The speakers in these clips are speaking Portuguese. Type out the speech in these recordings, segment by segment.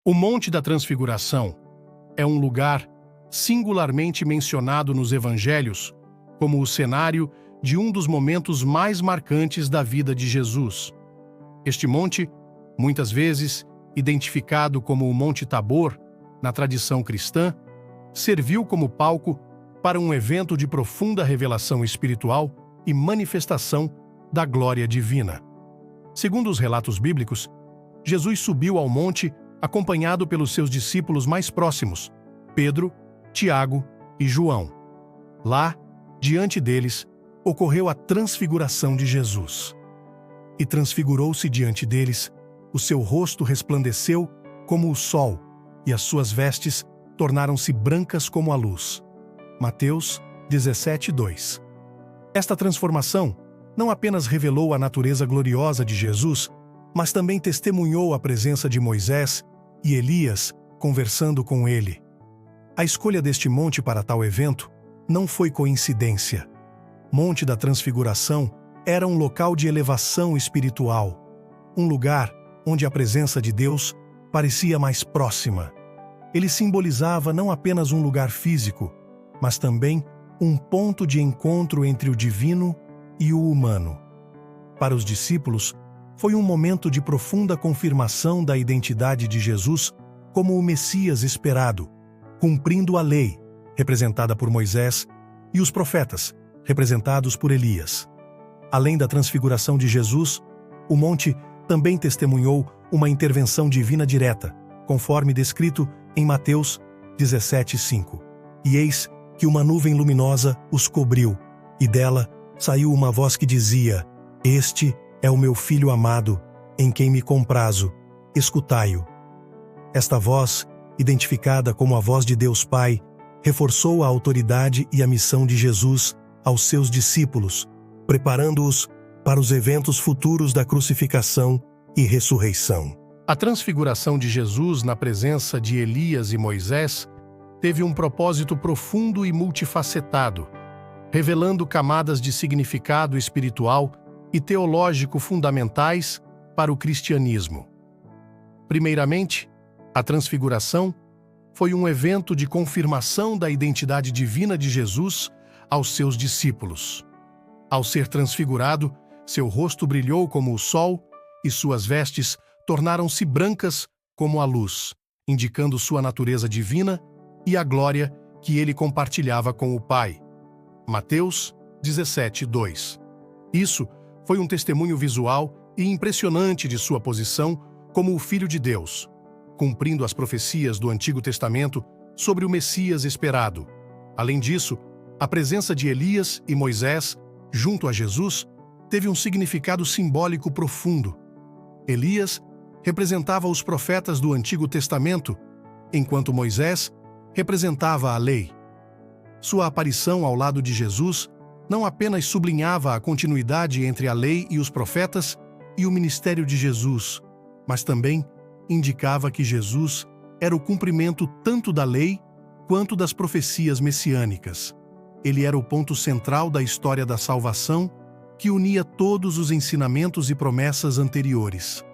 O Monte da Transfiguração é um lugar singularmente mencionado nos Evangelhos como o cenário de um dos momentos mais marcantes da vida de Jesus. Este monte, muitas vezes identificado como o Monte Tabor, na tradição cristã, serviu como palco para um evento de profunda revelação espiritual e manifestação da glória divina. Segundo os relatos bíblicos, Jesus subiu ao monte acompanhado pelos seus discípulos mais próximos, Pedro, Tiago e João. Lá, diante deles, ocorreu a transfiguração de Jesus. E transfigurou-se diante deles, o seu rosto resplandeceu como o sol, e as suas vestes tornaram-se brancas como a luz. Mateus 17:2. Esta transformação não apenas revelou a natureza gloriosa de Jesus, mas também testemunhou a presença de Moisés e Elias conversando com ele. A escolha deste monte para tal evento não foi coincidência. Monte da Transfiguração era um local de elevação espiritual, um lugar onde a presença de Deus parecia mais próxima. Ele simbolizava não apenas um lugar físico, mas também um ponto de encontro entre o divino e o humano. Para os discípulos, foi um momento de profunda confirmação da identidade de Jesus como o Messias esperado, cumprindo a lei, representada por Moisés, e os profetas, representados por Elias. Além da transfiguração de Jesus, o monte também testemunhou uma intervenção divina direta, conforme descrito em Mateus 17:5. E eis que uma nuvem luminosa os cobriu, e dela saiu uma voz que dizia: Este é o meu Filho amado, em quem me comprazo, escutai-o. Esta voz, identificada como a voz de Deus Pai, reforçou a autoridade e a missão de Jesus aos seus discípulos, preparando-os para os eventos futuros da crucificação e ressurreição. A transfiguração de Jesus na presença de Elias e Moisés teve um propósito profundo e multifacetado, revelando camadas de significado espiritual e teológico fundamentais para o cristianismo. Primeiramente, a transfiguração foi um evento de confirmação da identidade divina de Jesus aos seus discípulos. Ao ser transfigurado, seu rosto brilhou como o sol e suas vestes tornaram-se brancas como a luz, indicando sua natureza divina e a glória que ele compartilhava com o Pai. Mateus 17:2. Isso foi um testemunho visual e impressionante de sua posição como o Filho de Deus, cumprindo as profecias do Antigo Testamento sobre o Messias esperado. Além disso, a presença de Elias e Moisés junto a Jesus teve um significado simbólico profundo. Elias representava os profetas do Antigo Testamento, enquanto Moisés representava a lei. Sua aparição ao lado de Jesus não apenas sublinhava a continuidade entre a lei e os profetas e o ministério de Jesus, mas também indicava que Jesus era o cumprimento tanto da lei quanto das profecias messiânicas. Ele era o ponto central da história da salvação que unia todos os ensinamentos e promessas anteriores.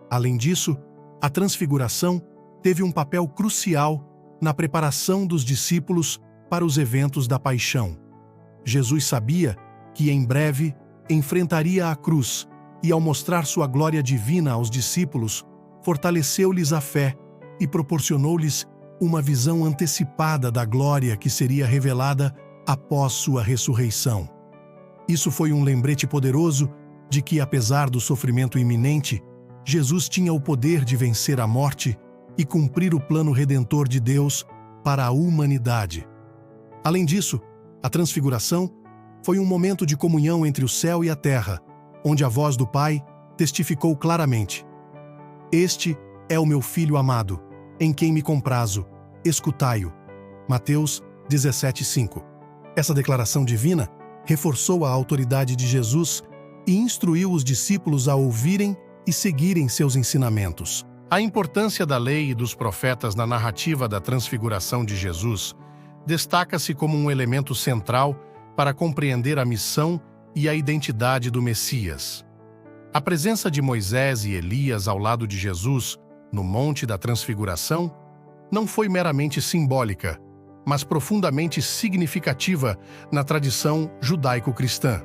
Além disso, a transfiguração teve um papel crucial na preparação dos discípulos para os eventos da paixão. Jesus sabia que em breve enfrentaria a cruz e, ao mostrar sua glória divina aos discípulos, fortaleceu-lhes a fé e proporcionou-lhes uma visão antecipada da glória que seria revelada após sua ressurreição. Isso foi um lembrete poderoso de que, apesar do sofrimento iminente, Jesus tinha o poder de vencer a morte e cumprir o plano redentor de Deus para a humanidade. Além disso, a transfiguração foi um momento de comunhão entre o céu e a terra, onde a voz do Pai testificou claramente: Este é o meu Filho amado, em quem me comprazo, escutai-o. Mateus 17:5. Essa declaração divina reforçou a autoridade de Jesus e instruiu os discípulos a ouvirem e seguirem seus ensinamentos. A importância da lei e dos profetas na narrativa da transfiguração de Jesus destaca-se como um elemento central para compreender a missão e a identidade do Messias. A presença de Moisés e Elias ao lado de Jesus no Monte da Transfiguração, não foi meramente simbólica, mas profundamente significativa na tradição judaico-cristã.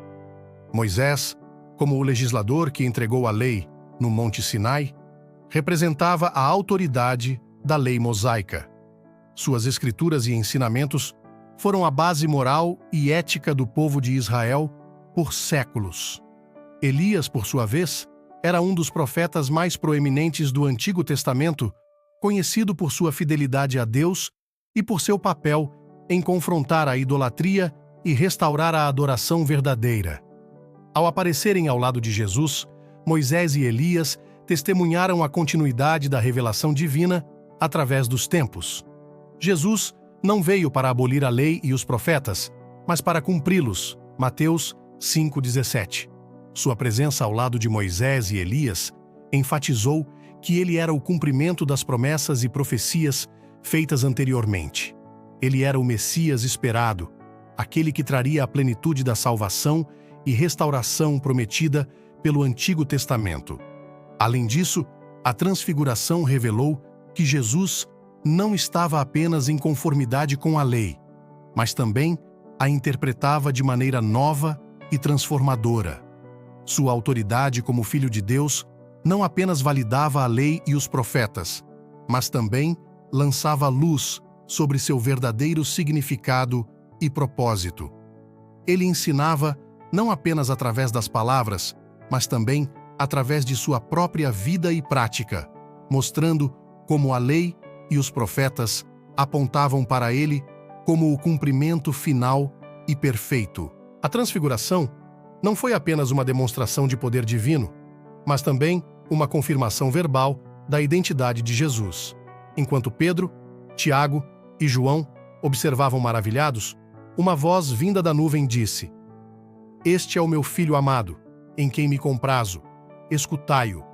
Moisés, como o legislador que entregou a lei no Monte Sinai, representava a autoridade da lei mosaica. Suas escrituras e ensinamentos foram a base moral e ética do povo de Israel por séculos. Elias, por sua vez, era um dos profetas mais proeminentes do Antigo Testamento, conhecido por sua fidelidade a Deus e por seu papel em confrontar a idolatria e restaurar a adoração verdadeira. Ao aparecerem ao lado de Jesus, Moisés e Elias testemunharam a continuidade da revelação divina através dos tempos. Jesus não veio para abolir a lei e os profetas, mas para cumpri-los. Mateus 5,17. Sua presença ao lado de Moisés e Elias enfatizou que ele era o cumprimento das promessas e profecias feitas anteriormente. Ele era o Messias esperado, aquele que traria a plenitude da salvação e restauração prometida pelo Antigo Testamento. Além disso, a Transfiguração revelou que Jesus não estava apenas em conformidade com a lei, mas também a interpretava de maneira nova e transformadora. Sua autoridade como Filho de Deus não apenas validava a lei e os profetas, mas também lançava luz sobre seu verdadeiro significado e propósito. Ele ensinava não apenas através das palavras, mas também através de sua própria vida e prática, mostrando como a lei e os profetas apontavam para ele como o cumprimento final e perfeito. A Transfiguração não foi apenas uma demonstração de poder divino, mas também uma confirmação verbal da identidade de Jesus. Enquanto Pedro, Tiago e João observavam maravilhados, uma voz vinda da nuvem disse: "Este é o meu filho amado, em quem me comprazo. Escutai-o."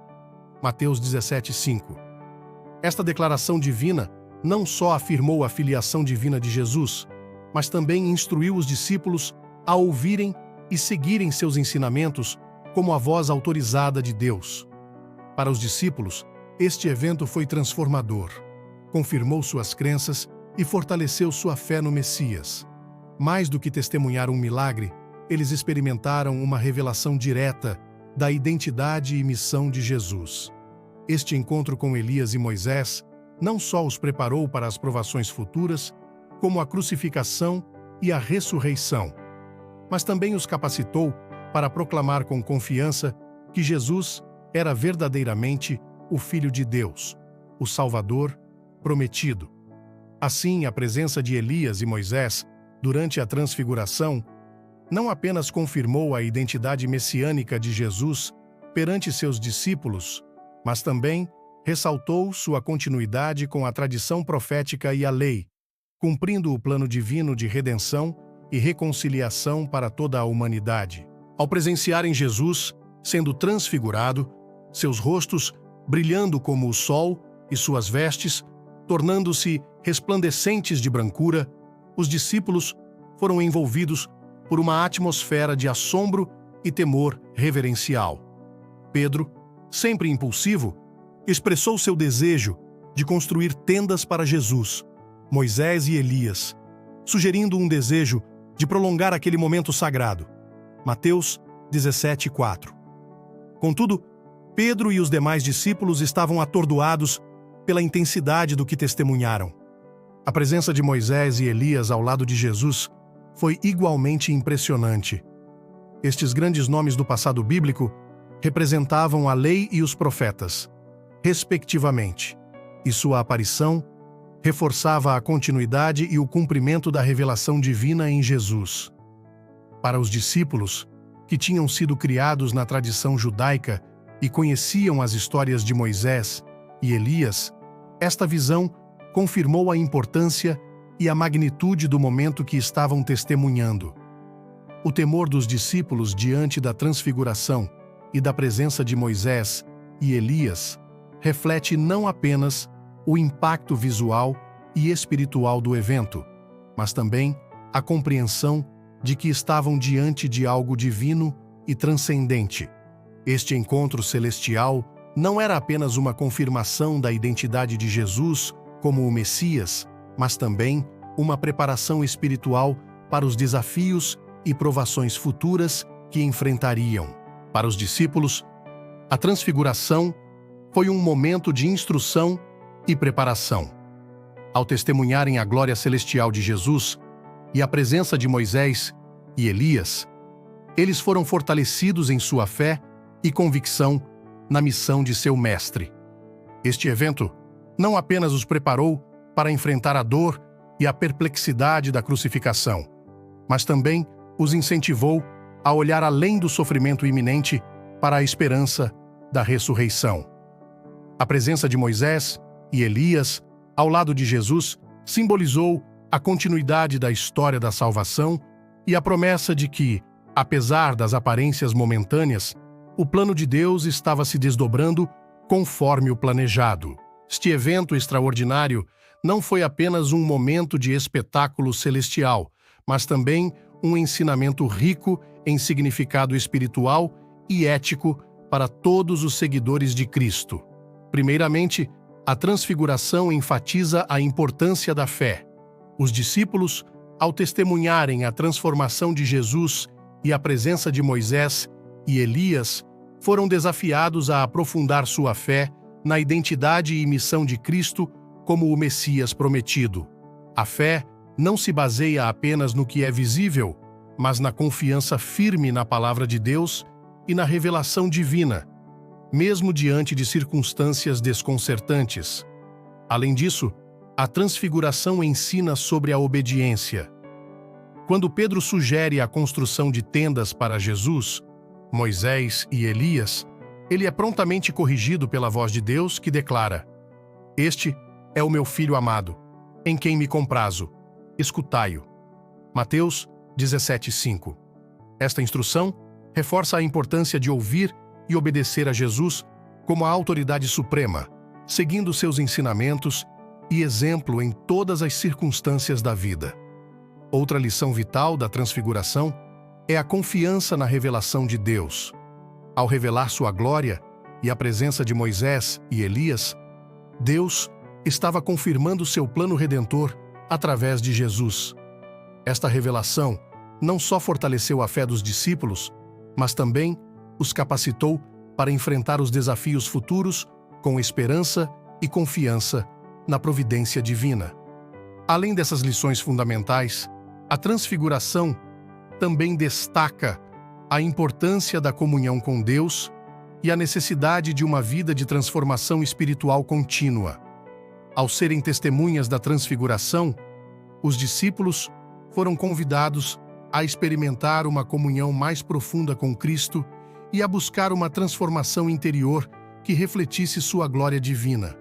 Mateus 17:5. Esta declaração divina não só afirmou a filiação divina de Jesus, mas também instruiu os discípulos a ouvirem e seguirem seus ensinamentos como a voz autorizada de Deus. Para os discípulos, este evento foi transformador. Confirmou suas crenças e fortaleceu sua fé no Messias. Mais do que testemunhar um milagre, eles experimentaram uma revelação direta da identidade e missão de Jesus. Este encontro com Elias e Moisés não só os preparou para as provações futuras, como a crucificação e a ressurreição, mas também os capacitou para proclamar com confiança que Jesus era verdadeiramente o Filho de Deus, o Salvador prometido. Assim, a presença de Elias e Moisés durante a Transfiguração não apenas confirmou a identidade messiânica de Jesus perante seus discípulos, mas também ressaltou sua continuidade com a tradição profética e a lei, cumprindo o plano divino de redenção e reconciliação para toda a humanidade. Ao presenciarem Jesus sendo transfigurado, seus rostos brilhando como o sol e suas vestes tornando-se resplandecentes de brancura, os discípulos foram envolvidos por uma atmosfera de assombro e temor reverencial. Pedro, sempre impulsivo, expressou seu desejo de construir tendas para Jesus, Moisés e Elias, sugerindo um desejo de prolongar aquele momento sagrado. Mateus 17:4. Contudo, Pedro e os demais discípulos estavam atordoados pela intensidade do que testemunharam. A presença de Moisés e Elias ao lado de Jesus foi igualmente impressionante. Estes grandes nomes do passado bíblico representavam a lei e os profetas, respectivamente, e sua aparição reforçava a continuidade e o cumprimento da revelação divina em Jesus. Para os discípulos, que tinham sido criados na tradição judaica e conheciam as histórias de Moisés e Elias, esta visão confirmou a importância e a magnitude do momento que estavam testemunhando. O temor dos discípulos diante da transfiguração e da presença de Moisés e Elias reflete não apenas o impacto visual e espiritual do evento, mas também a compreensão de que estavam diante de algo divino e transcendente. Este encontro celestial não era apenas uma confirmação da identidade de Jesus como o Messias, mas também uma preparação espiritual para os desafios e provações futuras que enfrentariam. Para os discípulos, a transfiguração foi um momento de instrução e preparação. Ao testemunharem a glória celestial de Jesus e a presença de Moisés e Elias, eles foram fortalecidos em sua fé e convicção na missão de seu mestre. Este evento não apenas os preparou para enfrentar a dor e a perplexidade da crucificação, mas também os incentivou a olhar além do sofrimento iminente para a esperança da ressurreição. A presença de Moisés e Elias ao lado de Jesus simbolizou a continuidade da história da salvação e a promessa de que, apesar das aparências momentâneas, o plano de Deus estava se desdobrando conforme o planejado. Este evento extraordinário não foi apenas um momento de espetáculo celestial, mas também um ensinamento rico em significado espiritual e ético para todos os seguidores de Cristo. Primeiramente, a transfiguração enfatiza a importância da fé. Os discípulos, ao testemunharem a transformação de Jesus e a presença de Moisés e Elias, foram desafiados a aprofundar sua fé na identidade e missão de Cristo como o Messias prometido. A fé não se baseia apenas no que é visível, mas na confiança firme na palavra de Deus e na revelação divina, mesmo diante de circunstâncias desconcertantes. Além disso, a transfiguração ensina sobre a obediência. Quando Pedro sugere a construção de tendas para Jesus, Moisés e Elias, ele é prontamente corrigido pela voz de Deus que declara: "Este é o meu filho amado, em quem me comprazo. Escutai-o." Mateus 17:5. Esta instrução reforça a importância de ouvir e obedecer a Jesus como a autoridade suprema, seguindo seus ensinamentos e exemplo em todas as circunstâncias da vida. Outra lição vital da transfiguração é a confiança na revelação de Deus. Ao revelar sua glória e a presença de Moisés e Elias, Deus estava confirmando seu plano redentor através de Jesus. Esta revelação não só fortaleceu a fé dos discípulos, mas também os capacitou para enfrentar os desafios futuros com esperança e confiança na providência divina. Além dessas lições fundamentais, a transfiguração também destaca a importância da comunhão com Deus e a necessidade de uma vida de transformação espiritual contínua. Ao serem testemunhas da transfiguração, os discípulos foram convidados a experimentar uma comunhão mais profunda com Cristo e a buscar uma transformação interior que refletisse sua glória divina.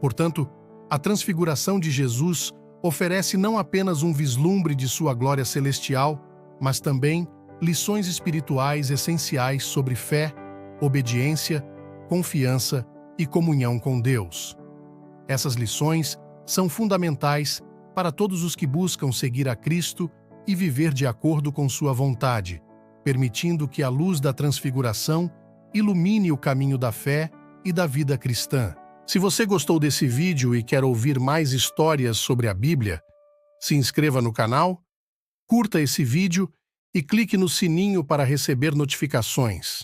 Portanto, a transfiguração de Jesus oferece não apenas um vislumbre de sua glória celestial, mas também lições espirituais essenciais sobre fé, obediência, confiança e comunhão com Deus. Essas lições são fundamentais para todos os que buscam seguir a Cristo e viver de acordo com sua vontade, permitindo que a luz da transfiguração ilumine o caminho da fé e da vida cristã. Se você gostou desse vídeo e quer ouvir mais histórias sobre a Bíblia, se inscreva no canal, curta esse vídeo e clique no sininho para receber notificações.